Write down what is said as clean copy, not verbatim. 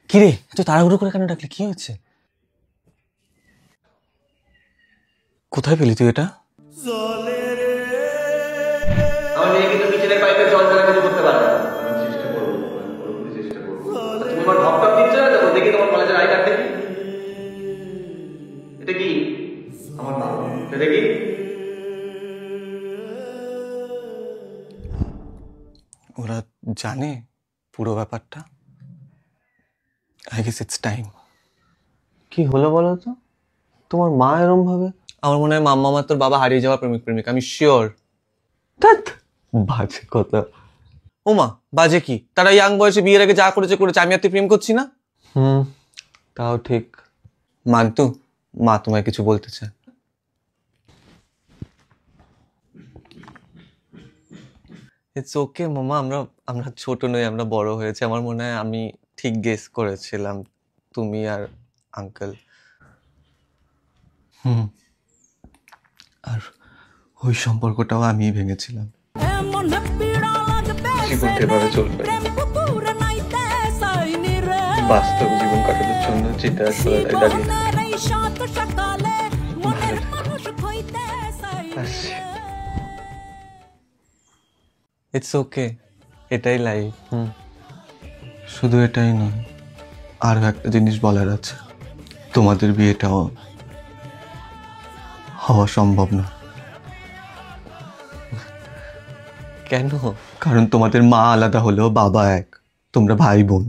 কিরে তুই তাড়াহুড়ো করে কেন ডাকলি? কি হয়েছে? কোথায় পেলি তুই এটা? আমার মেয়ে কিন্তু কিচেনের পাইপে জল ছাড়া কিছু করতে পারে না। আমি চেষ্টা করবো, পুরোপুরি চেষ্টা করবো। তুমি আমার ঢপ টপ দিচ্ছ না তো? দেখি তোমার কলেজের আই কার্ড দেখি। এটা কি? আমার নাম। এটা দেখি। ওরা জানে পুরো ব্যাপারটা? I guess it's time. কি হলো বলো তো? তোমার মা এরম ভাবে? আমার মনে হয় মাম্মা আমার তোর বাবা হারিয়ে যাওয়া প্রেমিক প্রেমিক, আমি শিওর। ধ্যাৎ, বাজে কথা। ও মা, বাজে কি? তারা ইয়াং বয়সে বিয়ের আগে যা করেছে করেছে, আমি আর তুই প্রেম করছি না? তাও ঠিক। মান্তু, মা তোমায় কিছু বলতে চায়। ইটস ওকে মামা, আমরা আমরা ছোট নই, আমরা বড় হয়েছে। আমার মনে হয় আমি ঠিক গেস করেছিলাম, তুমি আর আঙ্কেল। আর ওই সম্পর্কটাও আমিই ভেঙেছিলাম। জীবনটা এভাবে চলবে, বাস্তব জীবন কাটানোর জন্য যেটা আসলে দাঁড়িয়ে। ইটস ওকে, এটাই লাইফ। শুধু এটাই নয়, আরো একটা জিনিস বলার আছে। তোমাদের বিয়েটাও হওয়া সম্ভব না। কেন? কারণ তোমাদের মা আলাদা হলেও বাবা এক, তোমরা ভাই বোন।